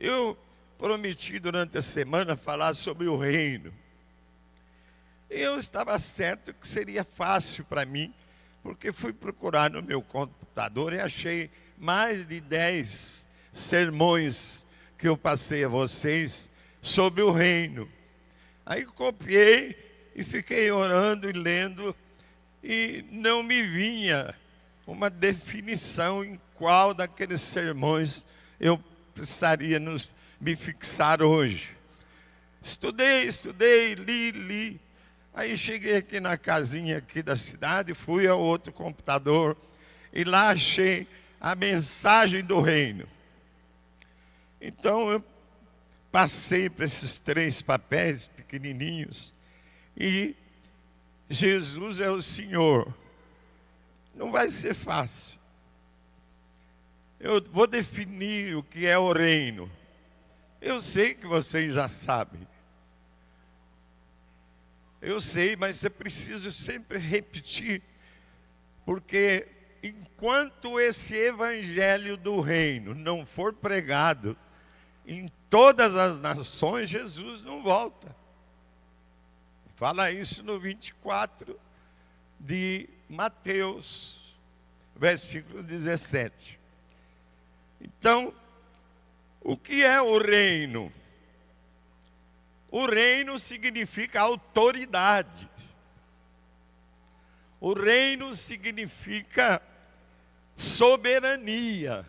Eu prometi durante a semana falar sobre o reino. Eu estava certo que seria fácil para mim, porque fui procurar no meu computador e achei mais de 10 sermões que eu passei a vocês sobre o reino. Aí copiei e fiquei orando e lendo, e não me vinha uma definição em qual daqueles sermões eu precisaria me fixar hoje. Estudei, li. Aí cheguei aqui na casinha aqui da cidade, fui ao outro computador e lá achei a mensagem do reino. Então eu passei para esses 3 papéis pequenininhos e Jesus é o Senhor. Não vai ser fácil. Eu vou definir o que é o reino. Eu sei que vocês já sabem. Eu sei, mas é preciso sempre repetir, porque enquanto esse evangelho do reino não for pregado em todas as nações, Jesus não volta. Fala isso no 24 de Mateus, versículo 17. Então, o que é o reino? O reino significa autoridade. O reino significa soberania.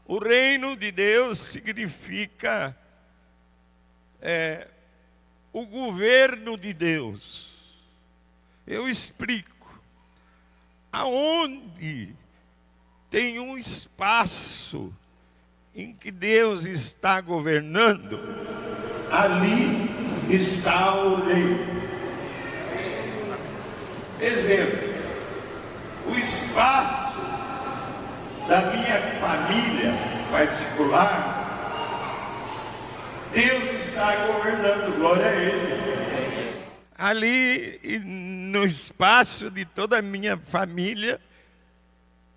O reino de Deus significa o governo de Deus. Eu explico. Aonde tem um espaço em que Deus está governando, ali está o reino. Exemplo, o espaço da minha família particular, Deus está governando, glória a Ele. Ali no espaço de toda a minha família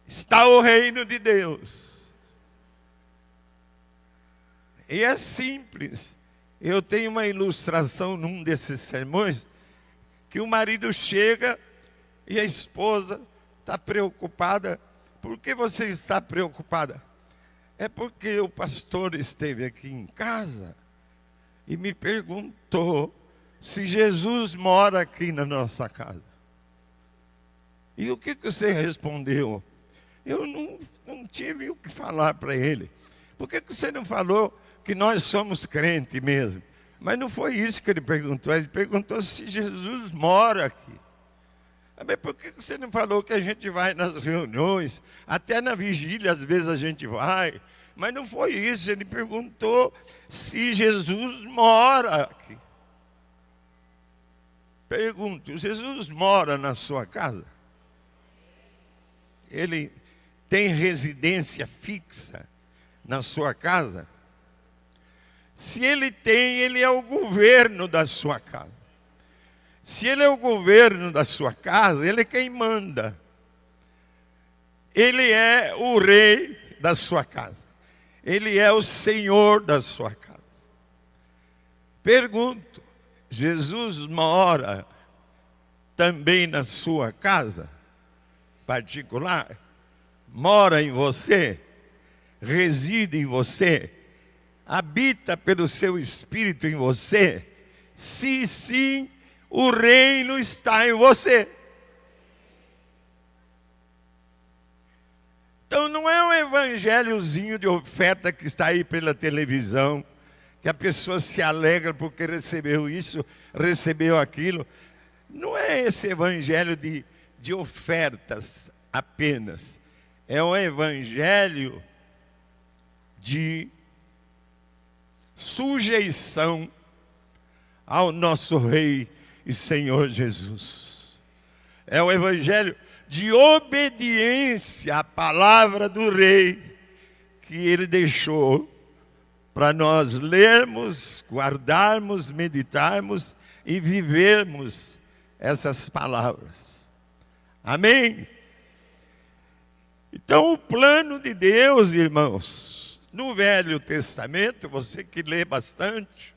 está o reino de Deus. E é simples. Eu tenho uma ilustração num desses sermões, que o marido chega e a esposa está preocupada. Por que você está preocupada? É porque o pastor esteve aqui em casa e me perguntou se Jesus mora aqui na nossa casa. E o que você respondeu? Eu não tive o que falar para ele. Por que você não falou que nós somos crentes mesmo? Mas não foi isso que ele perguntou. Ele perguntou se Jesus mora aqui. Mas por que você não falou que a gente vai nas reuniões? Até na vigília às vezes a gente vai. Mas não foi isso. Ele perguntou se Jesus mora aqui. Pergunto, Jesus mora na sua casa? Ele tem residência fixa na sua casa? Se ele tem, ele é o governo da sua casa. Se ele é o governo da sua casa, ele é quem manda. Ele é o rei da sua casa. Ele é o Senhor da sua casa. Pergunto, Jesus mora também na sua casa particular? Mora em você? Reside em você? Habita pelo seu Espírito em você? Se sim, o reino está em você. Então não é um evangelhozinho de oferta que está aí pela televisão, que a pessoa se alegra porque recebeu isso, recebeu aquilo. Não é esse evangelho de ofertas apenas. É um evangelho de sujeição ao nosso Rei e Senhor Jesus. É o evangelho de obediência à palavra do Rei que Ele deixou para nós lermos, guardarmos, meditarmos e vivermos essas palavras. Amém? Então o plano de Deus, irmãos, no Velho Testamento, você que lê bastante,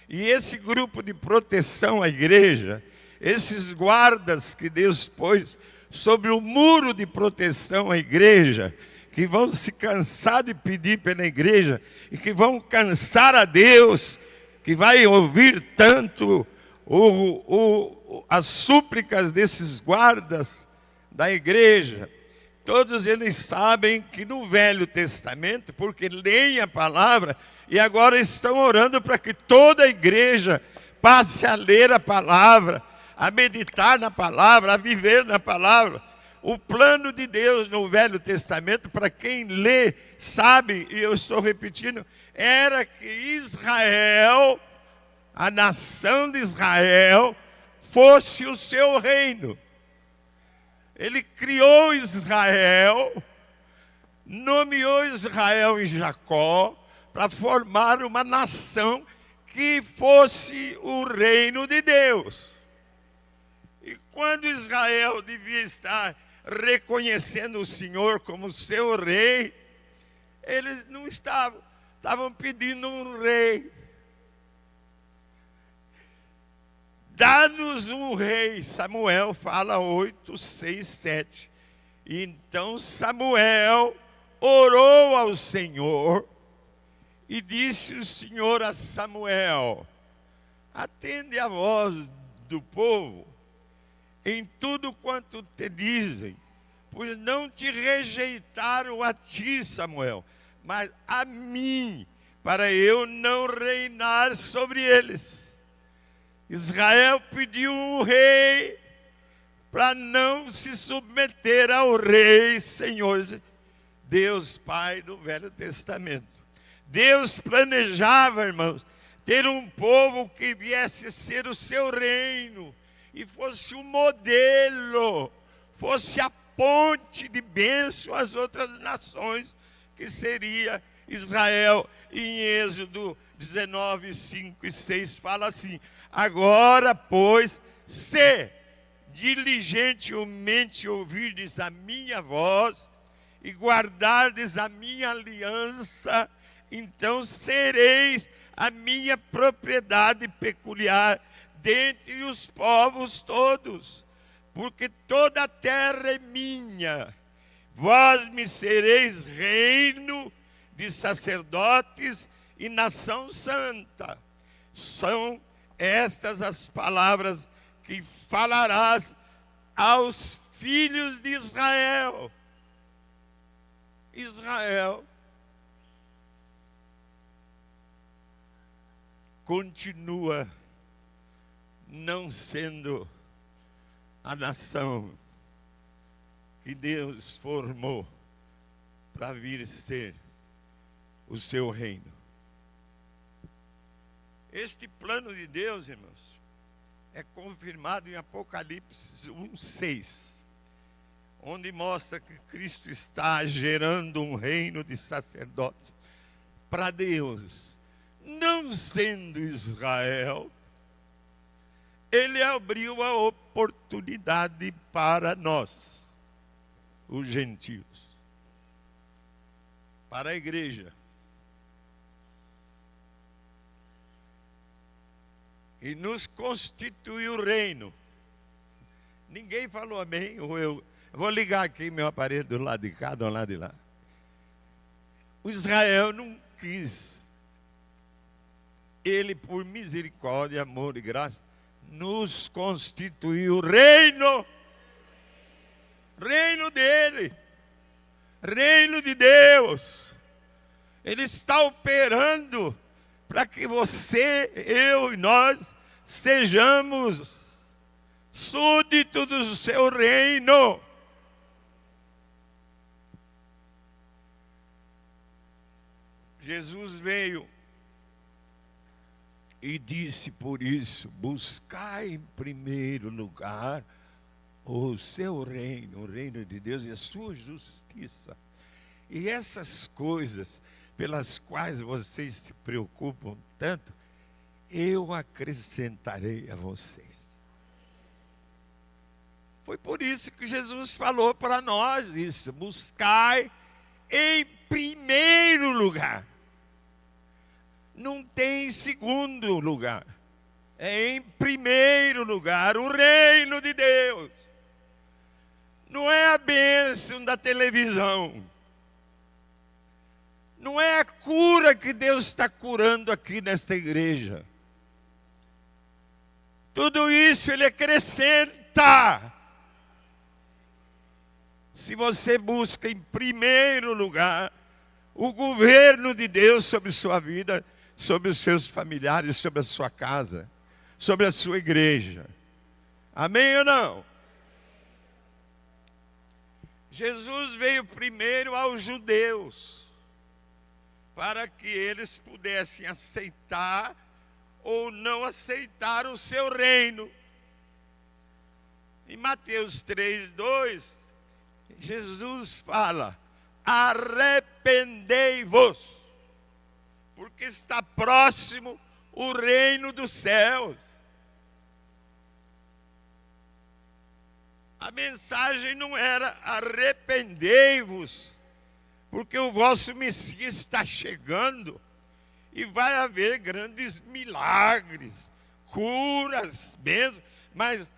e esse grupo de proteção à igreja, esses guardas que Deus pôs sobre o muro de proteção à igreja, que vão se cansar de pedir pela igreja, e que vão cansar a Deus, que vai ouvir tanto as súplicas desses guardas da igreja. Todos eles sabem que no Velho Testamento, porque leem a palavra, e agora estão orando para que toda a igreja passe a ler a palavra, a meditar na palavra, a viver na palavra. O plano de Deus no Velho Testamento, para quem lê, sabe, e eu estou repetindo, era que Israel, a nação de Israel, fosse o seu reino. Ele criou Israel, nomeou Israel em Jacó, para formar uma nação que fosse o reino de Deus. E quando Israel devia estar reconhecendo o Senhor como seu rei, eles não estavam pedindo um rei. Dá-nos um rei. Samuel fala 8, 6, 7. E então Samuel orou ao Senhor e disse o Senhor a Samuel: atende a voz do povo em tudo quanto te dizem, pois não te rejeitaram a ti, Samuel, mas a mim, para eu não reinar sobre eles. Israel pediu um rei para não se submeter ao rei Senhor, Deus Pai do Velho Testamento. Deus planejava, irmãos, ter um povo que viesse ser o seu reino e fosse um modelo, fosse a ponte de bênção às outras nações, que seria Israel. Em Êxodo 19, 5 e 6 fala assim: agora, pois, se diligentemente ouvirdes a minha voz e guardardes a minha aliança, então sereis a minha propriedade peculiar dentre os povos todos, porque toda a terra é minha. Vós me sereis reino de sacerdotes e nação santa. São estas as palavras que falarás aos filhos de Israel. Israel continua não sendo a nação que Deus formou para vir ser o seu reino. Este plano de Deus, irmãos, é confirmado em Apocalipse 1:6, onde mostra que Cristo está gerando um reino de sacerdotes para Deus, não sendo Israel. Ele abriu a oportunidade para nós, os gentios, para a igreja. E nos constituiu reino. Ninguém falou amém, ou eu vou ligar aqui meu aparelho do lado de cá, do lado de lá. O Israel não quis. Ele, por misericórdia, amor e graça, nos constituiu reino. Reino dele. Reino de Deus. Ele está operando para que você, eu e nós sejamos súditos do seu reino. Jesus veio e disse por isso: buscai em primeiro lugar o seu reino, o reino de Deus e a sua justiça. E essas coisas pelas quais vocês se preocupam tanto, eu acrescentarei a vocês. Foi por isso que Jesus falou para nós isso: buscai em primeiro lugar. Não tem segundo lugar. É em primeiro lugar o reino de Deus. Não é a bênção da televisão. Não é a cura que Deus está curando aqui nesta igreja. Tudo isso Ele acrescenta. Se você busca em primeiro lugar o governo de Deus sobre sua vida, sobre os seus familiares, sobre a sua casa, sobre a sua igreja. Amém ou não? Jesus veio primeiro aos judeus, para que eles pudessem aceitar ou não aceitar o seu reino. Em Mateus 3:2, Jesus fala: arrependei-vos, porque está próximo o reino dos céus. A mensagem não era arrependei-vos, porque o vosso Messias está chegando e vai haver grandes milagres, curas, bênçãos, mas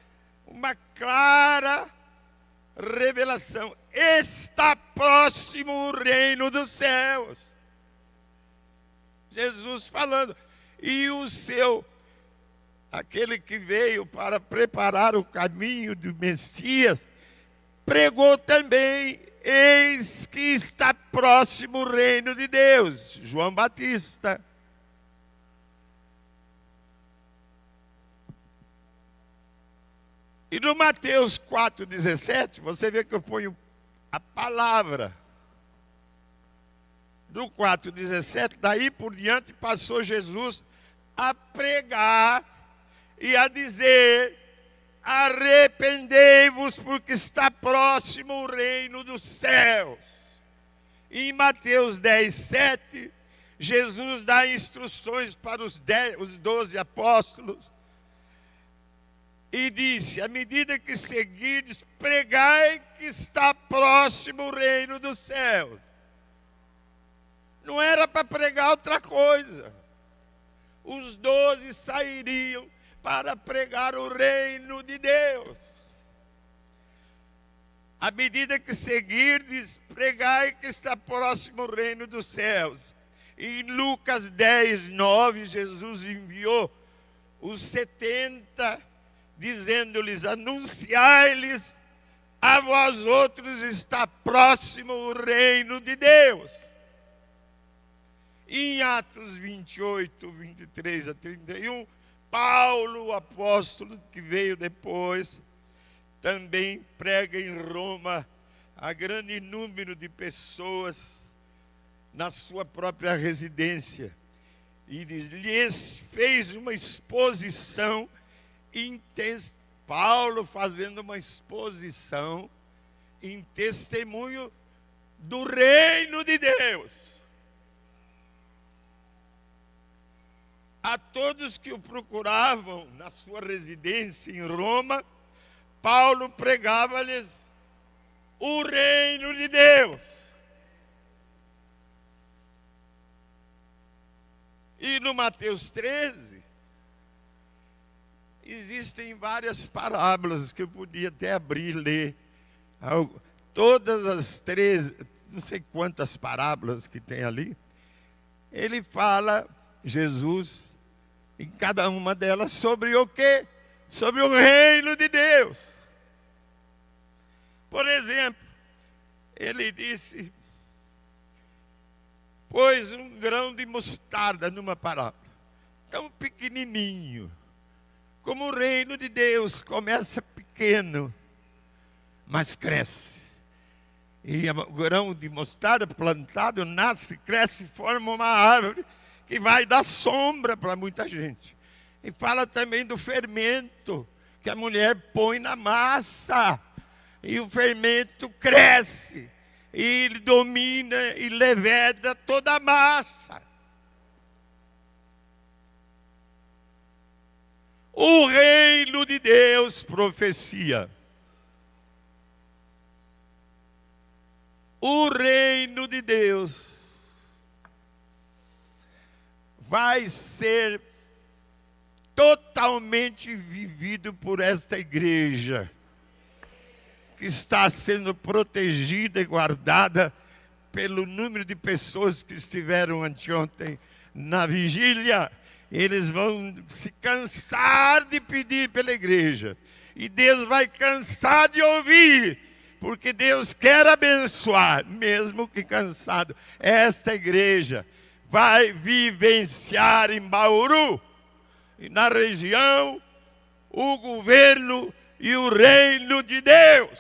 uma clara revelação: está próximo o reino dos céus. Jesus falando, e aquele que veio para preparar o caminho do Messias, pregou também: eis que está próximo o reino de Deus. João Batista. E no Mateus 4,17, você vê que eu ponho a palavra. No 4,17, daí por diante passou Jesus a pregar e a dizer: arrependei-vos, porque está próximo o reino dos céus. E em Mateus 10:7, Jesus dá instruções para os 12 apóstolos e disse: à medida que seguirdes, pregai que está próximo o reino dos céus. Não era para pregar outra coisa. Os 12 sairiam para pregar o reino de Deus. À medida que seguirdes, pregai que está próximo o reino dos céus. E em Lucas 10:9, Jesus enviou os 70, dizendo-lhes: anunciai-lhes, a vós outros está próximo o reino de Deus. Em Atos 28, 23 a 31, Paulo, o apóstolo que veio depois, também prega em Roma a grande número de pessoas na sua própria residência. E lhes fez uma exposição, Paulo fazendo uma exposição em testemunho do reino de Deus. A todos que o procuravam na sua residência em Roma, Paulo pregava-lhes o reino de Deus. E no Mateus 13, existem várias parábolas que eu podia até abrir e ler. Todas as 13, não sei quantas parábolas que tem ali, ele fala, Jesus, em cada uma delas, sobre o quê? Sobre o reino de Deus. Por exemplo, ele disse: pois um grão de mostarda, numa parábola, tão pequenininho, como o reino de Deus, começa pequeno, mas cresce. E o grão de mostarda plantado, nasce, cresce, forma uma árvore que vai dar sombra para muita gente. E fala também do fermento que a mulher põe na massa. E o fermento cresce. E ele domina e leveda toda a massa. O reino de Deus, profecia. o reino de Deus vai ser totalmente vivido por esta igreja, que está sendo protegida e guardada pelo número de pessoas que estiveram anteontem na vigília. Eles vão se cansar de pedir pela igreja, e Deus vai cansar de ouvir, porque Deus quer abençoar, mesmo que cansado. Esta igreja vai vivenciar em Bauru e na região o governo e o reino de Deus.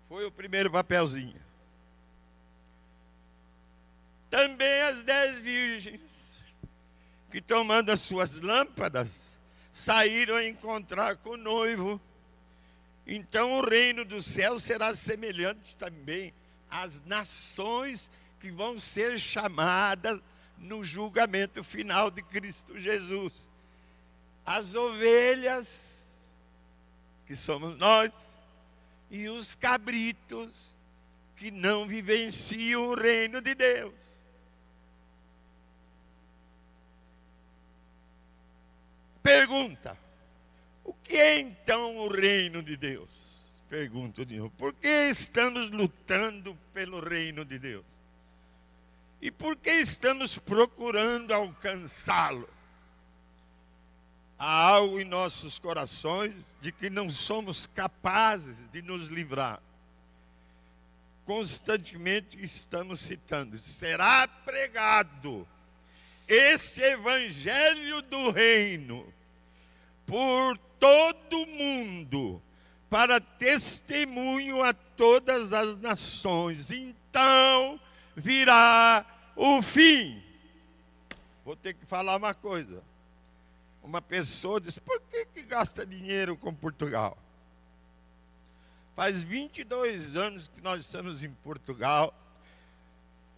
Foi o primeiro papelzinho. Também as 10 virgens, que tomando as suas lâmpadas, saíram a encontrar com o noivo. Então o reino dos céus será semelhante também às nações que vão ser chamadas no julgamento final de Cristo Jesus. As ovelhas, que somos nós, e os cabritos, que não vivenciam o reino de Deus. Pergunta: o que é então o reino de Deus? Pergunto de novo. Por que estamos lutando pelo reino de Deus? E por que estamos procurando alcançá-lo? Há algo em nossos corações de que não somos capazes de nos livrar. Constantemente estamos citando: será pregado esse evangelho do reino por todo o mundo, para testemunho a todas as nações. Então virá o fim. Vou ter que falar uma coisa. Uma pessoa disse: por que gasta dinheiro com Portugal? Faz 22 anos que nós estamos em Portugal,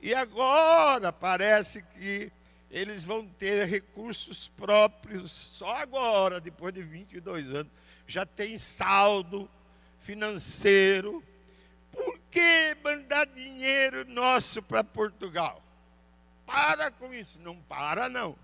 e agora parece que eles vão ter recursos próprios. Só agora, depois de 22 anos, já tem saldo financeiro. Por que mandar dinheiro nosso para Portugal? Para com isso. Não para, não.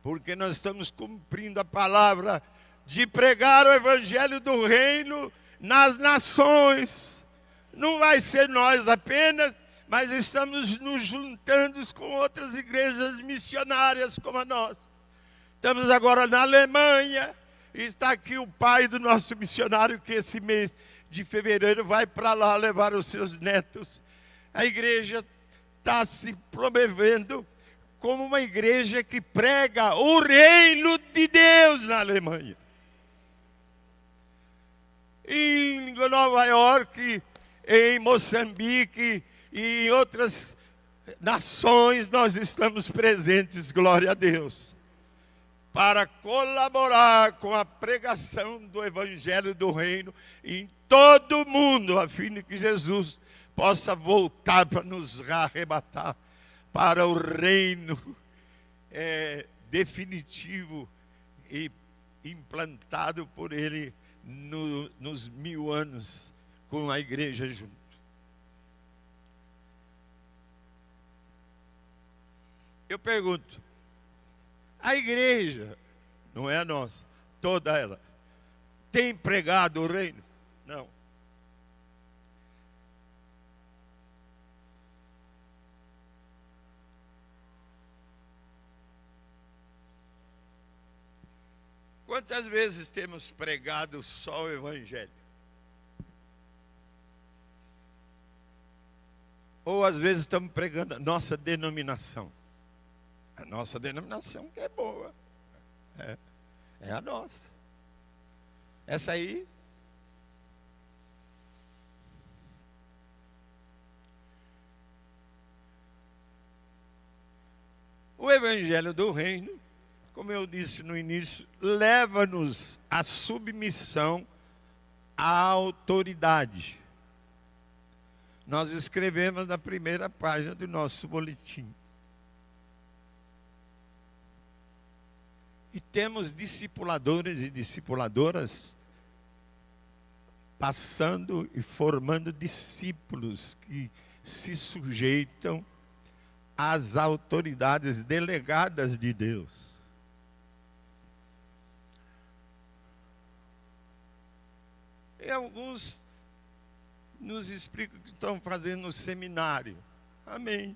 Porque nós estamos cumprindo a palavra de pregar o evangelho do reino nas nações. Não vai ser nós apenas, mas estamos nos juntando com outras igrejas missionárias como a nossa. Estamos agora na Alemanha, e está aqui o pai do nosso missionário, que esse mês de fevereiro vai para lá levar os seus netos. A igreja está se promovendo como uma igreja que prega o reino de Deus na Alemanha. Em Nova York, em Moçambique e em outras nações nós estamos presentes, glória a Deus, para colaborar com a pregação do evangelho do reino em todo o mundo, a fim de que Jesus possa voltar para nos arrebatar para o reino definitivo e implantado por Ele nos 1000 anos, com a igreja junto. Eu pergunto: a igreja, não é a nossa, toda ela, tem pregado o reino? Não. Quantas vezes temos pregado só o evangelho? Ou às vezes estamos pregando a nossa denominação. A nossa denominação que é boa. É a nossa. Essa aí. O evangelho do reino, como eu disse no início, leva-nos à submissão à autoridade. Nós escrevemos na primeira página do nosso boletim. E temos discipuladores e discipuladoras passando e formando discípulos que se sujeitam às autoridades delegadas de Deus. E alguns nos explicam que estão fazendo no seminário. Amém.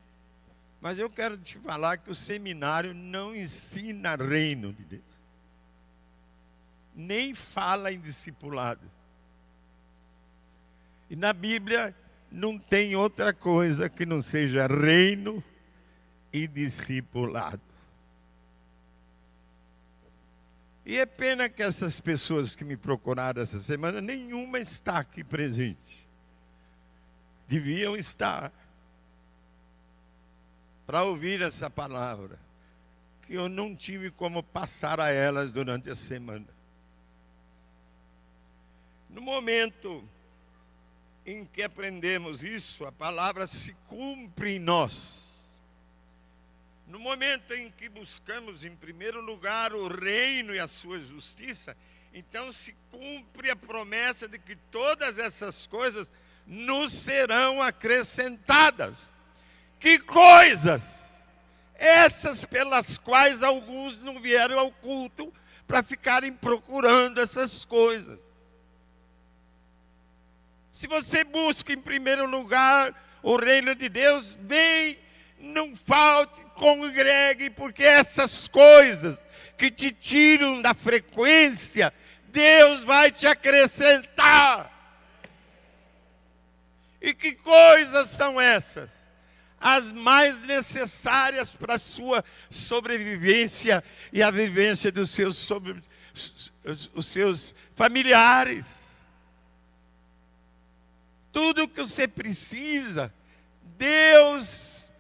Mas eu quero te falar que o seminário não ensina reino de Deus. Nem fala em discipulado. E na Bíblia não tem outra coisa que não seja reino e discipulado. E é pena que essas pessoas que me procuraram essa semana, nenhuma está aqui presente. Deviam estar para ouvir essa palavra, que eu não tive como passar a elas durante a semana. No momento em que aprendemos isso, a palavra se cumpre em nós. No momento em que buscamos, em primeiro lugar, o reino e a sua justiça, então se cumpre a promessa de que todas essas coisas nos serão acrescentadas. Que coisas? Essas pelas quais alguns não vieram ao culto para ficarem procurando essas coisas. Se você busca em primeiro lugar o reino de Deus, vem, não falte, congregue, porque essas coisas que te tiram da frequência, Deus vai te acrescentar. E que coisas são essas? As mais necessárias para a sua sobrevivência e a vivência dos os seus familiares. Tudo que você precisa, Deus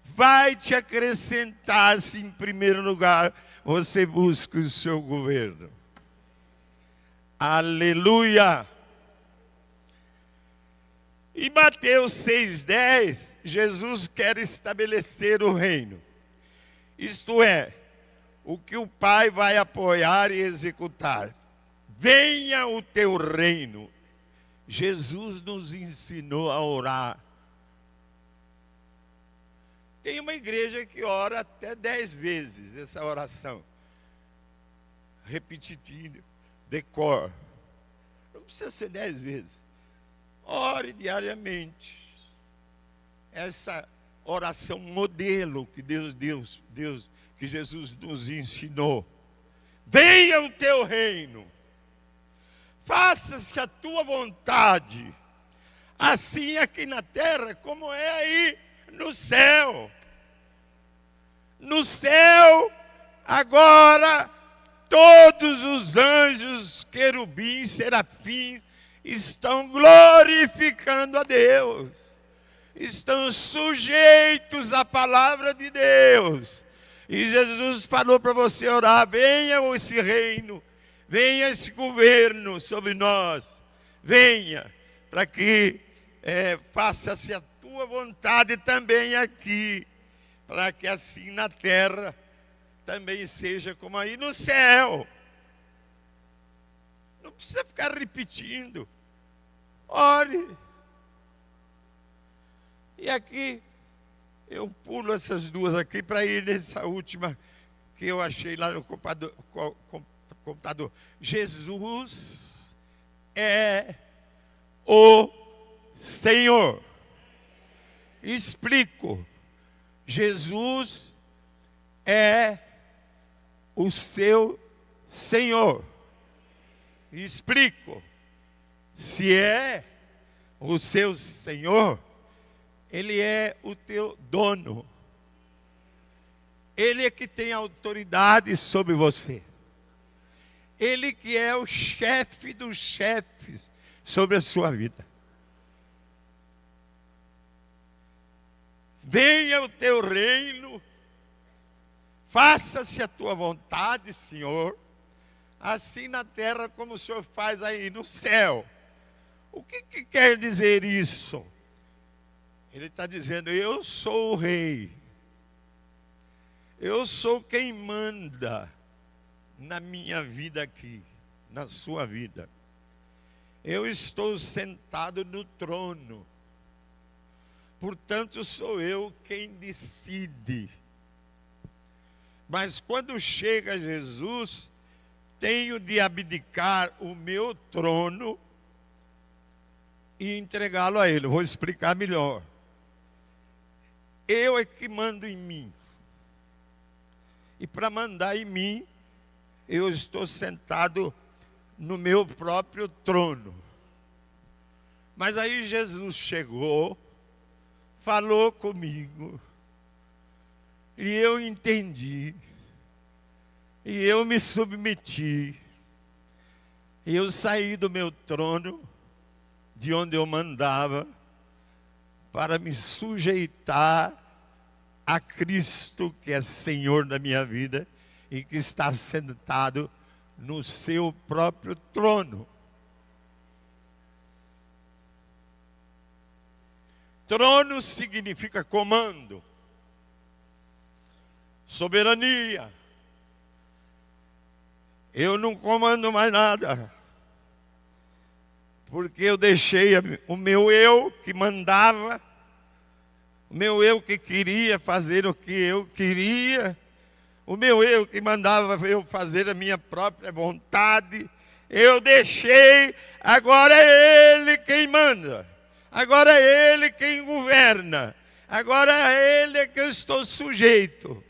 vai te acrescentar se em primeiro lugar você busca o seu governo. Aleluia! Em Mateus 6,10, Jesus quer estabelecer o reino. Isto é, o que o Pai vai apoiar e executar. Venha o teu reino. Jesus nos ensinou a orar. Tem uma igreja que ora até 10 vezes essa oração. Repetitiva, de cor. Não precisa ser 10 vezes. Ore diariamente. Essa oração modelo que que Jesus nos ensinou. Venha o teu reino. Faça-se a tua vontade, assim aqui na terra, como é aí no céu. No céu, agora, todos os anjos, querubins, serafins, estão glorificando a Deus. Estão sujeitos à palavra de Deus. E Jesus falou para você orar, venha esse reino. Venha esse governo sobre nós. Venha, para que faça-se a tua vontade também aqui. Para que assim na terra também seja como aí no céu. Não precisa ficar repetindo. Ore. E aqui, eu pulo essas duas aqui para ir nessa última que eu achei lá no computador. Jesus é o Senhor. Explico. Jesus é o seu Senhor. Explico. Se é o seu Senhor, Ele é o teu dono. Ele é que tem autoridade sobre você. Ele que é o chefe dos chefes sobre a sua vida. Venha o teu reino, faça-se a tua vontade, Senhor, assim na terra como o Senhor faz aí no céu. O que quer dizer isso? Ele está dizendo, eu sou o rei. Eu sou quem manda na minha vida aqui, na sua vida. Eu estou sentado no trono. Portanto, sou eu quem decide. Mas quando chega Jesus, tenho de abdicar o meu trono e entregá-lo a Ele. Vou explicar melhor. Eu é que mando em mim. E para mandar em mim, eu estou sentado no meu próprio trono. Mas aí Jesus chegou, falou comigo, e eu entendi, e eu me submeti, e eu saí do meu trono, de onde eu mandava, para me sujeitar a Cristo, que é Senhor da minha vida, e que está sentado no seu próprio trono. Trono significa comando, soberania. Eu não comando mais nada, porque eu deixei o meu eu que mandava, o meu eu que queria fazer o que eu queria, o meu eu que mandava eu fazer a minha própria vontade, eu deixei, agora é Ele quem manda, agora é Ele quem governa, agora é Ele que eu estou sujeito,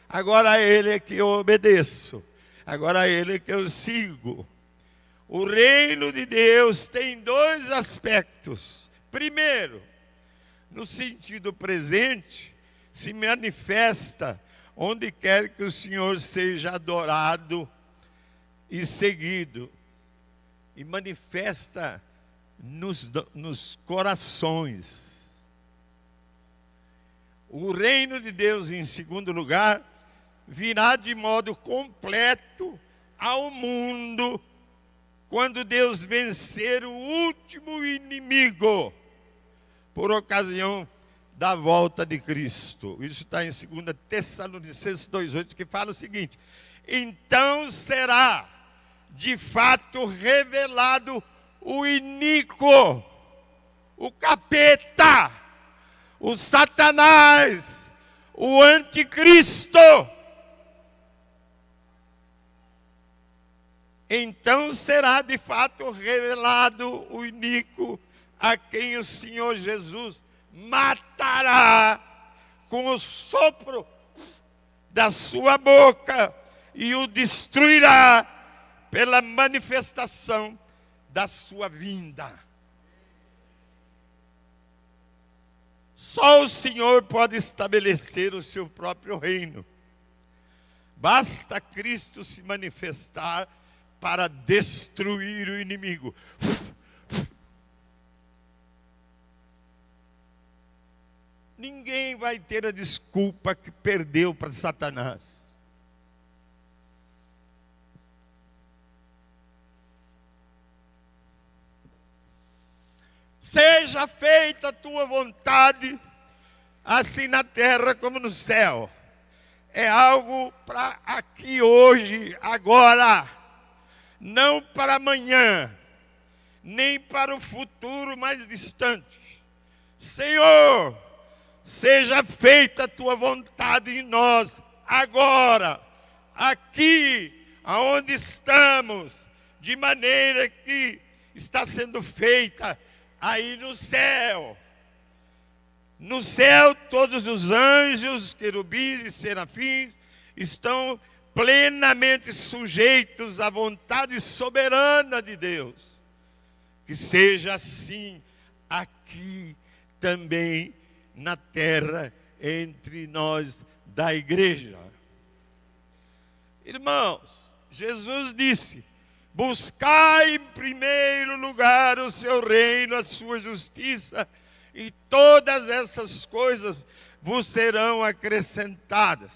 agora é Ele que eu obedeço, agora é Ele que eu sigo. O reino de Deus tem dois aspectos. Primeiro, no sentido presente, se manifesta onde quer que o Senhor seja adorado e seguido. E manifesta nos corações. O reino de Deus, em segundo lugar, virá de modo completo ao mundo quando Deus vencer o último inimigo, por ocasião da volta de Cristo. Isso está em 2 Tessalonicenses 2,8, que fala o seguinte: então será de fato revelado o iníquo, o capeta, o Satanás, o anticristo. Então será de fato revelado o iníquo, a quem o Senhor Jesus matará com o sopro da sua boca e o destruirá pela manifestação da sua vinda. Só o Senhor pode estabelecer o seu próprio reino. Basta Cristo se manifestar para destruir o inimigo. Ninguém vai ter a desculpa que perdeu para Satanás. Seja feita a tua vontade, assim na terra como no céu. É algo para aqui hoje, agora. Não para amanhã, nem para o futuro mais distante. Senhor, seja feita a tua vontade em nós, agora, aqui, aonde estamos, de maneira que está sendo feita aí no céu. No céu, todos os anjos, querubins e serafins estão plenamente sujeitos à vontade soberana de Deus. Que seja assim aqui também na terra, entre nós da igreja. Irmãos, Jesus disse: buscai em primeiro lugar o seu reino, a sua justiça, e todas essas coisas vos serão acrescentadas.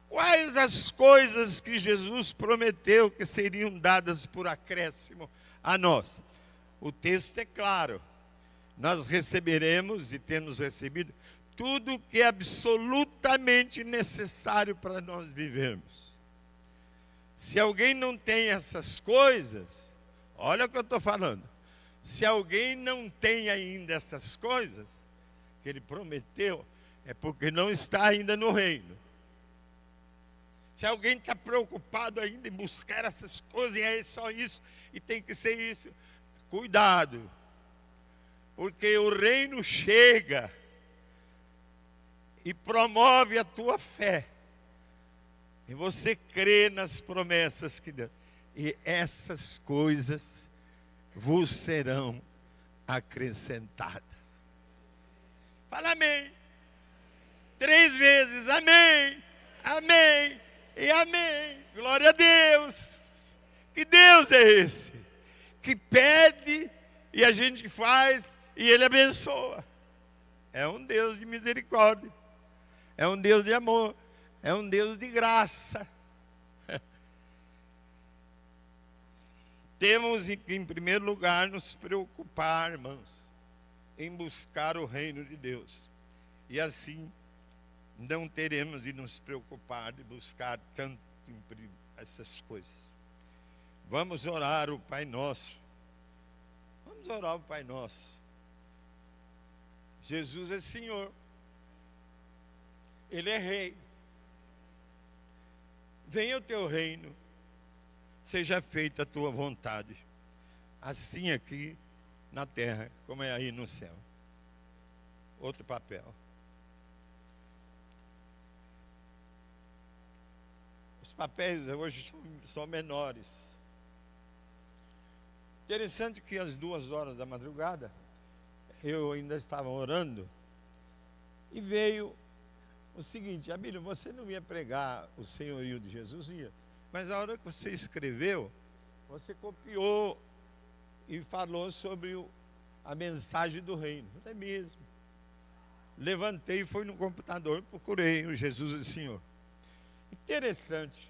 Quais as coisas que Jesus prometeu que seriam dadas por acréscimo a nós? O texto é claro. Nós receberemos e temos recebido tudo que é absolutamente necessário para nós vivermos. Se alguém não tem essas coisas, olha o que eu estou falando, Se alguém não tem ainda essas coisas que ele prometeu, é porque não está ainda no reino. Se alguém está preocupado ainda em buscar essas coisas, e é só isso, e tem que ser isso, cuidado, porque o reino chega e promove a tua fé, e você crê nas promessas que Deus, e essas coisas vos serão acrescentadas. Fala amém. 3 vezes, amém, amém e amém. Glória a Deus. Que Deus é esse? Que pede e a gente faz e Ele abençoa. É um Deus de misericórdia. É um Deus de amor. É um Deus de graça. Temos que, em primeiro lugar, nos preocupar, irmãos, em buscar o reino de Deus. E assim, não teremos de nos preocupar de buscar tanto essas coisas. Vamos orar o Pai Nosso. Vamos orar o Pai Nosso. Jesus é Senhor. Ele é Rei. Venha o teu reino. Seja feita a tua vontade. Assim aqui na terra, como é aí no céu. Outro papel. Os papéis hoje são menores. Interessante que às 2h da madrugada, eu ainda estava orando, e veio o seguinte: Abílio, você não ia pregar o senhorio de Jesus? Ia. Mas a hora que você escreveu, você copiou e falou sobre a mensagem do reino. É mesmo. Levantei, fui no computador, procurei o Jesus e Senhor. Interessante.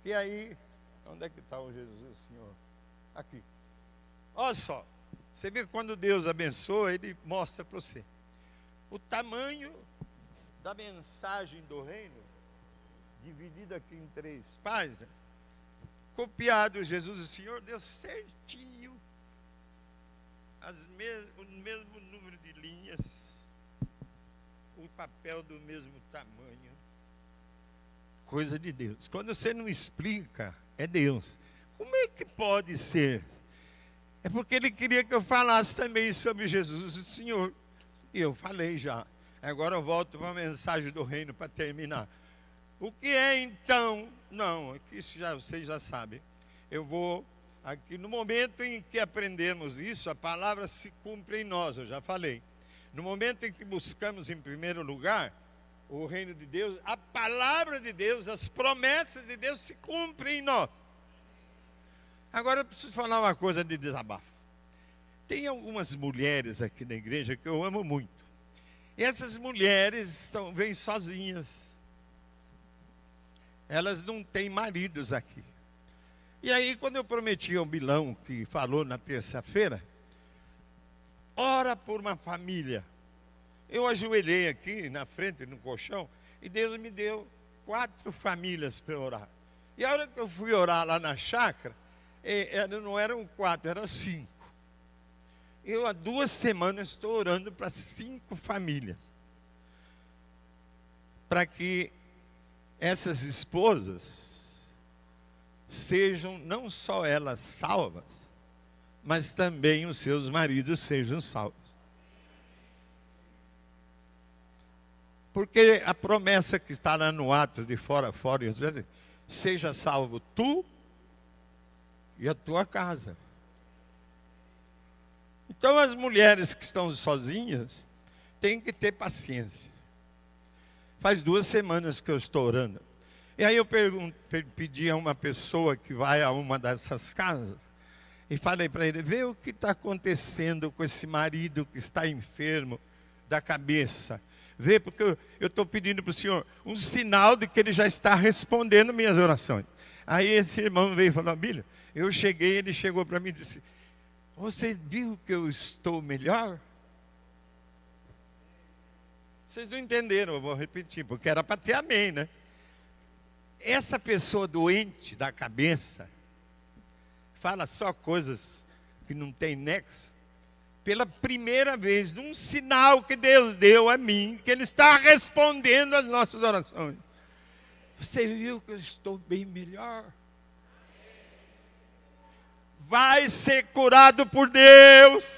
E aí, onde é que está o Jesus e Senhor? Aqui. Olha só, você vê que quando Deus abençoa, Ele mostra para você o tamanho da mensagem do reino, dividida aqui em 3 páginas, copiado Jesus e Senhor, deu certinho, o mesmo número de linhas, o papel do mesmo tamanho, coisa de Deus. Quando você não explica, é Deus. Como é que pode ser? É porque Ele queria que eu falasse também sobre Jesus e Senhor, e eu falei já. Agora eu volto para a mensagem do reino para terminar. O que é então? Não, aqui vocês já sabem. Eu vou, aqui no momento em que aprendemos isso, a palavra se cumpre em nós, eu já falei. No momento em que buscamos em primeiro lugar o reino de Deus, a palavra de Deus, as promessas de Deus se cumprem em nós. Agora eu preciso falar uma coisa de desabafo. Tem algumas mulheres aqui na igreja que eu amo muito. E essas mulheres vêm sozinhas. Elas não têm maridos aqui. E aí, quando eu prometi ao Bilão, que falou na terça-feira, ora por uma família. Eu ajoelhei aqui na frente, no colchão, e Deus me deu 4 famílias para orar. E a hora que eu fui orar lá na chácara, não eram 4, eram 5. Eu há 2 semanas estou orando para 5 famílias. Para que essas esposas sejam não só elas salvas, mas também os seus maridos sejam salvos. Porque a promessa que está lá no Atos de fora a fora, seja salvo tu e a tua casa. Então as mulheres que estão sozinhas têm que ter paciência. Faz 2 semanas que eu estou orando. E aí eu pedi a uma pessoa que vai a uma dessas casas, e falei para ele: vê o que está acontecendo com esse marido que está enfermo da cabeça. Vê, porque eu estou pedindo para o Senhor um sinal de que Ele já está respondendo minhas orações. Aí esse irmão veio e falou: Abílio, eu cheguei, ele chegou para mim e disse: você viu que eu estou melhor? Vocês não entenderam, eu vou repetir, porque era para ter amém, né? Essa pessoa doente da cabeça fala só coisas que não tem nexo. pela primeira vez, num sinal que Deus deu a mim, que Ele está respondendo às nossas orações. Você viu que eu estou bem melhor? Vai ser curado por Deus,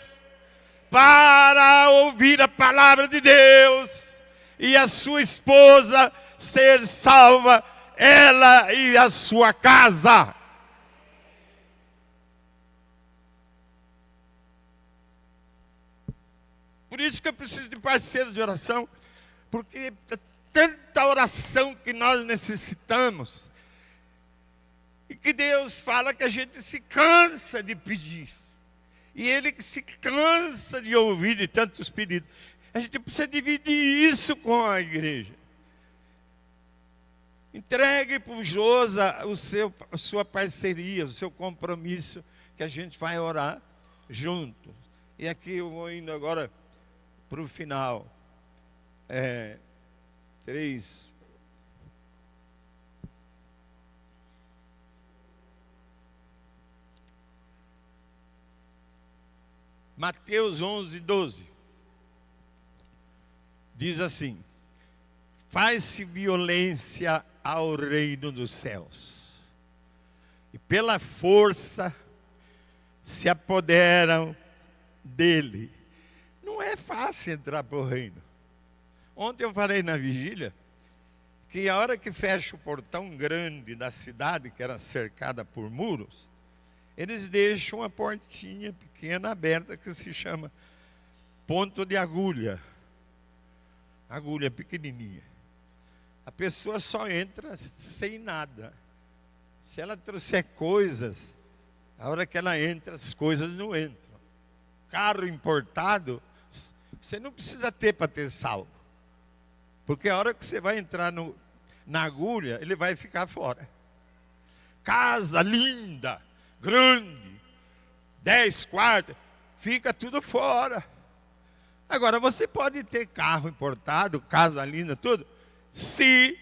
para ouvir a palavra de Deus, e a sua esposa ser salva, ela e a sua casa. Por isso que eu preciso de parceiros de oração, porque é tanta oração que nós necessitamos, e que Deus fala que a gente se cansa de pedir, e Ele se cansa de ouvir de tantos pedidos. A gente precisa dividir isso com a igreja. Entregue para o Josa a sua parceria, o seu compromisso, que a gente vai orar junto. E aqui eu vou indo agora para o final. 3. Mateus 11:12. Diz assim: faz-se violência ao reino dos céus, e pela força se apoderam dele. Não é fácil entrar para o reino. Ontem eu falei na vigília que a hora que fecha o portão grande da cidade, que era cercada por muros, eles deixam uma portinha pequena aberta que se chama ponto de agulha. Agulha pequenininha. A pessoa só entra sem nada. Se ela trouxer coisas, a hora que ela entra, as coisas não entram. Carro importado, você não precisa ter para ter salvo. Porque a hora que você vai entrar na agulha, ele vai ficar fora. Casa linda, grande, 10 quartos, fica tudo fora. Agora, você pode ter carro importado, casa linda, tudo, se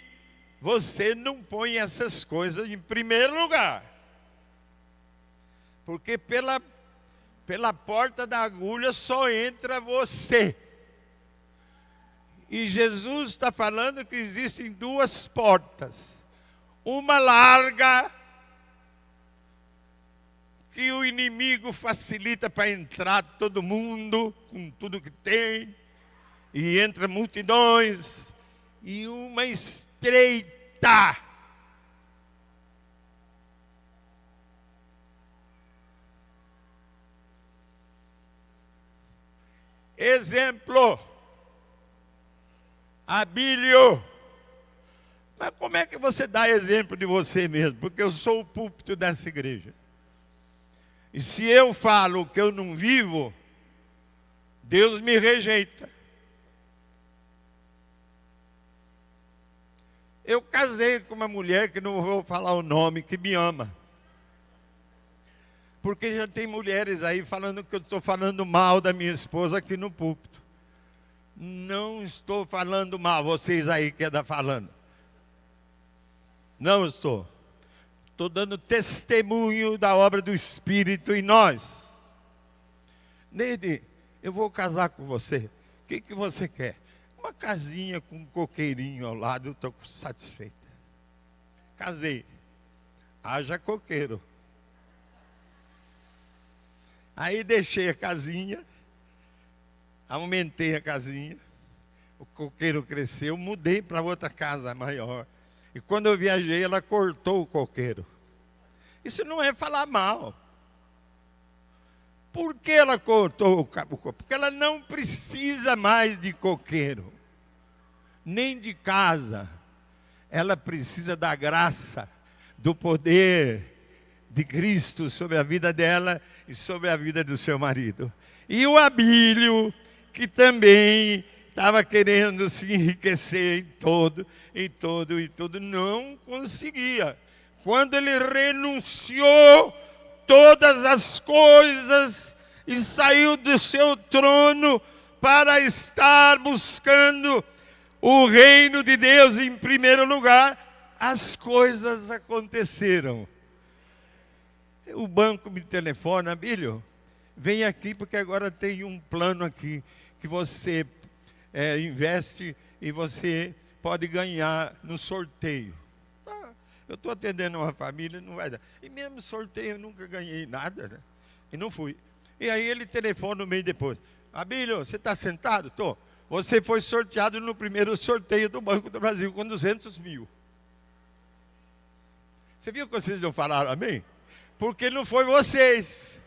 você não põe essas coisas em primeiro lugar. Porque pela porta da agulha só entra você. E Jesus está falando que existem duas portas. Uma larga, que o inimigo facilita para entrar todo mundo, com tudo que tem, e entra multidões, e uma estreita. Exemplo, Abílio. Mas como é que você dá exemplo de você mesmo? Porque eu sou o púlpito dessa igreja. E se eu falo que eu não vivo, Deus me rejeita. Eu casei com uma mulher que não vou falar o nome, que me ama. Porque já tem mulheres aí falando que eu estou falando mal da minha esposa aqui no púlpito. Não estou falando mal, vocês aí que estão falando. Não estou. Estou dando testemunho da obra do Espírito em nós. Neide, eu vou casar com você. O que você quer? Uma casinha com um coqueirinho ao lado, eu estou satisfeita. Casei. Haja coqueiro. Aí deixei a casinha, aumentei a casinha, o coqueiro cresceu, mudei para outra casa maior. E quando eu viajei, ela cortou o coqueiro. Isso não é falar mal. Por que ela cortou o coqueiro? Porque ela não precisa mais de coqueiro, nem de casa. Ela precisa da graça, do poder de Cristo sobre a vida dela e sobre a vida do seu marido. E o Abílio, que também estava querendo se enriquecer em todo, não conseguia. Quando ele renunciou todas as coisas e saiu do seu trono para estar buscando o reino de Deus em primeiro lugar, as coisas aconteceram. O banco me telefona: Abílio, vem aqui porque agora tem um plano aqui que você investe e você pode ganhar no sorteio. Eu estou atendendo uma família, não vai dar. E mesmo sorteio eu nunca ganhei nada, né? E não fui. E aí ele telefona um mês depois. Abílio, você está sentado? Estou. Você foi sorteado no primeiro sorteio do Banco do Brasil com 200 mil. Você viu que vocês não falaram amém? Porque não foi vocês.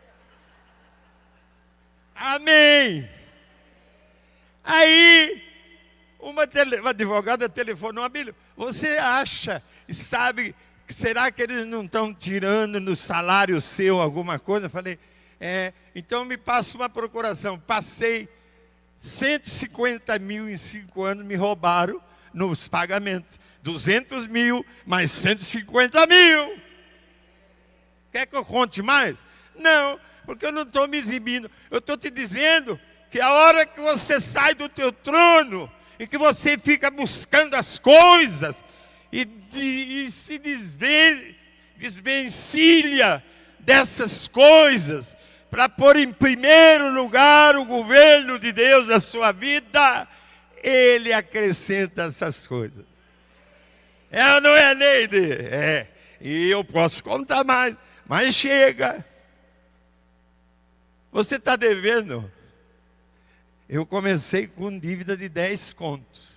Amém. Aí, uma advogada telefonou, Abílio, você acha e sabe, será que eles não estão tirando no salário seu alguma coisa? Eu falei, então me passa uma procuração. Passei 150 mil em 5 anos, me roubaram nos pagamentos. 200 mil, mais 150 mil. Quer que eu conte mais? Não, porque eu não estou me exibindo. Eu estou te dizendo que a hora que você sai do teu trono e que você fica buscando as coisas e se desvencilha dessas coisas para pôr em primeiro lugar o governo de Deus na sua vida, Ele acrescenta essas coisas. É ou não é, Neide? É. E eu posso contar mais, mas chega. Você está devendo? Eu comecei com dívida de 10 contos.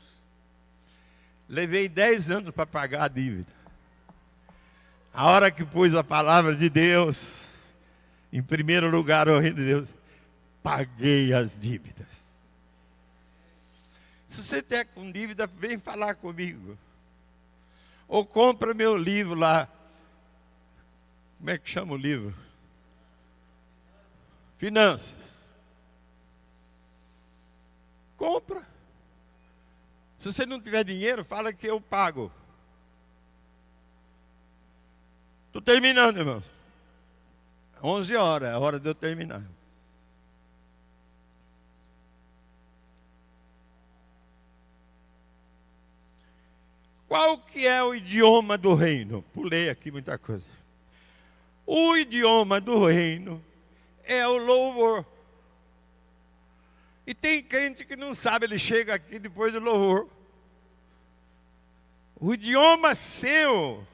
Levei 10 anos para pagar a dívida. A hora que pus a palavra de Deus em primeiro lugar, o reino de Deus, paguei as dívidas. Se você está com dívida, vem falar comigo. Ou compra meu livro lá. Como é que chama o livro? Finanças. Compra. Se você não tiver dinheiro, fala que eu pago. Estou terminando, irmãos. 11 horas, é a hora de eu terminar. Qual que é o idioma do reino? Pulei aqui muita coisa. O idioma do reino é o louvor. E tem crente que não sabe, ele chega aqui depois do louvor. O idioma seu,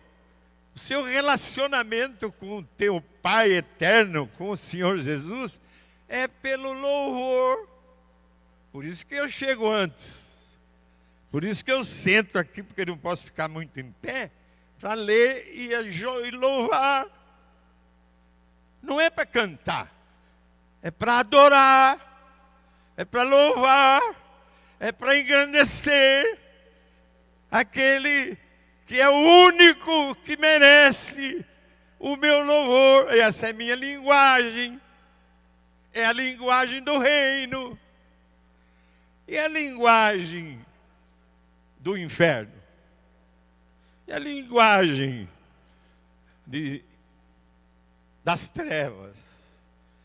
o seu relacionamento com o teu Pai eterno, com o Senhor Jesus, é pelo louvor. Por isso que eu chego antes. Por isso que eu sento aqui, porque não posso ficar muito em pé, para ler e louvar. Não é para cantar, é para adorar, é para louvar, é para engrandecer aquele que é o único que merece o meu louvor. Essa é a minha linguagem, é a linguagem do reino, e a linguagem do inferno, e a linguagem das trevas,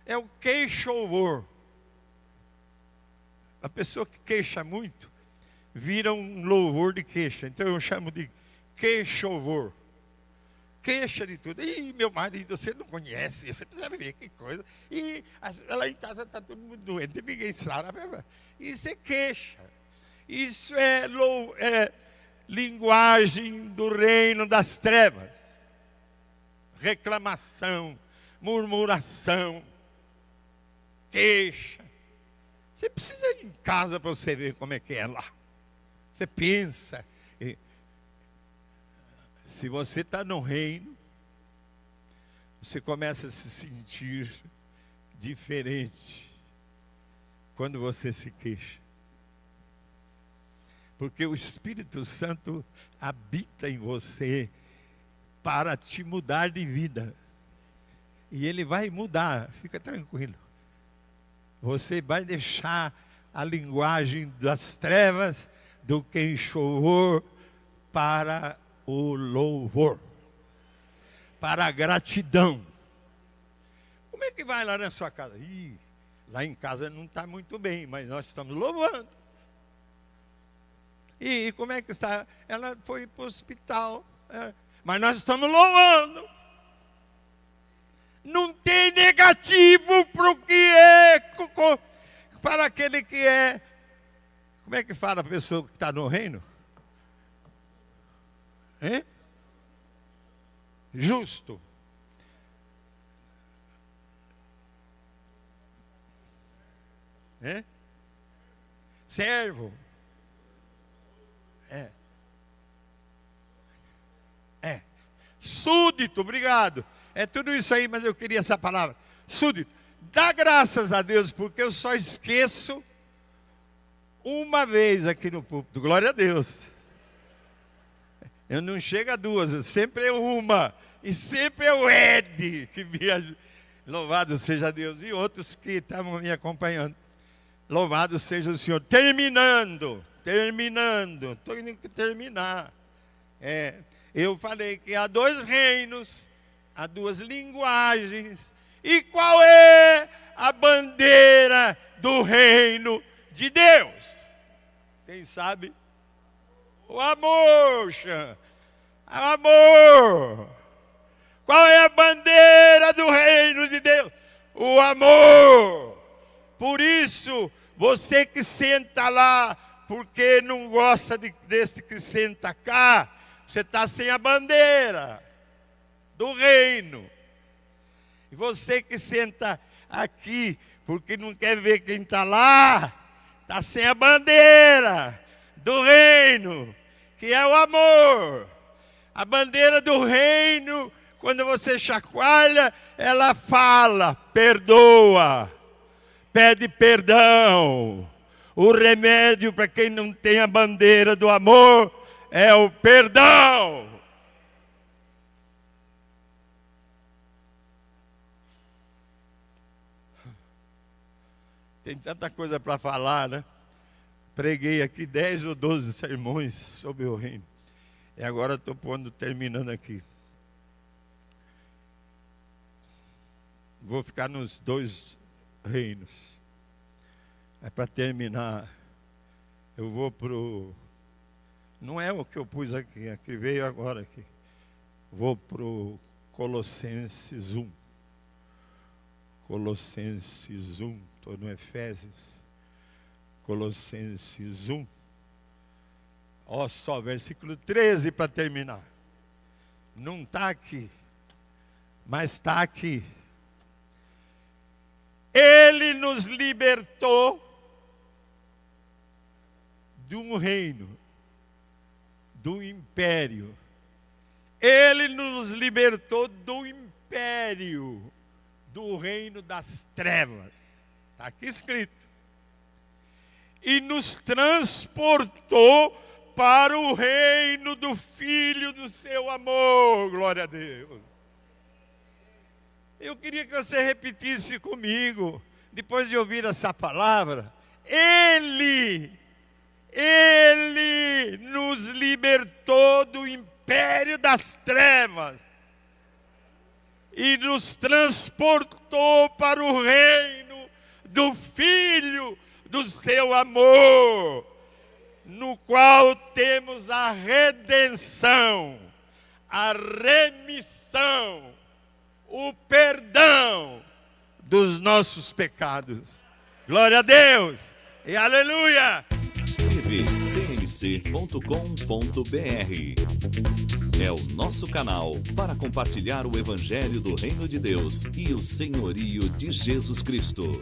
é o queixo-louvor. A pessoa que queixa muito, vira um louvor de queixa. Então eu chamo de queixo-louvor. Queixa de tudo. Ih, meu marido, você não conhece, você precisa ver que coisa. E lá em casa está todo mundo doente, ninguém sabe. Isso é queixa. Isso é linguagem do reino das trevas. Reclamação, murmuração, queixa. Você precisa ir em casa para você ver como é que é lá. Você pensa. Se você está no reino, você começa a se sentir diferente quando você se queixa. Porque o Espírito Santo habita em você para te mudar de vida. E Ele vai mudar, fica tranquilo. Você vai deixar a linguagem das trevas, do queixo-louvor, para o louvor, para a gratidão. Como é que vai lá na sua casa? Ih, lá em casa não está muito bem, mas nós estamos louvando. E como é que está? Ela foi para o hospital, mas nós estamos louvando. Não tem negativo para o que é, para aquele que é. Como é que fala a pessoa que está no reino? Hein? Justo. Servo. Súdito, obrigado. É tudo isso aí, mas eu queria essa palavra. Súdito. Dá graças a Deus, porque eu só esqueço uma vez aqui no púlpito. Glória a Deus. Eu não chego a duas, sempre é uma. E sempre é o Ed que me ajuda. Louvado seja Deus. E outros que estavam me acompanhando. Louvado seja o Senhor. Terminando. Estou indo terminar. Eu falei que há 2 reinos, há 2 linguagens. E qual é a bandeira do reino de Deus? Quem sabe? O amor, o amor. Qual é a bandeira do reino de Deus? O amor. Por isso, você que senta lá, porque não gosta desse que senta cá, você está sem a bandeira do reino. E você que senta aqui, porque não quer ver quem está lá, está sem a bandeira do reino, que é o amor. A bandeira do reino, quando você chacoalha, ela fala, perdoa, pede perdão. O remédio para quem não tem a bandeira do amor é o perdão. Tem tanta coisa para falar, né? Preguei aqui 10 ou 12 sermões sobre o reino. E agora estou terminando aqui. Vou ficar nos 2 reinos. Para terminar, eu vou pro. Não é o que eu pus aqui, é que veio agora aqui. Vou pro Colossenses 1. Colossenses 1, estou no Efésios. Colossenses 1. Ó, só versículo 13 para terminar. Não está aqui, mas está aqui. Ele nos libertou de um reino, do império. Ele nos libertou do império, do reino das trevas. Está aqui escrito. E nos transportou para o reino do Filho do seu amor. Glória a Deus. Eu queria que você repetisse comigo, depois de ouvir essa palavra. Ele nos libertou do império das trevas e nos transportou para o reino do Filho do seu amor, no qual temos a redenção, a remissão, o perdão dos nossos pecados. Glória a Deus e aleluia! tvcmc.com.br é o nosso canal para compartilhar o Evangelho do Reino de Deus e o senhorio de Jesus Cristo.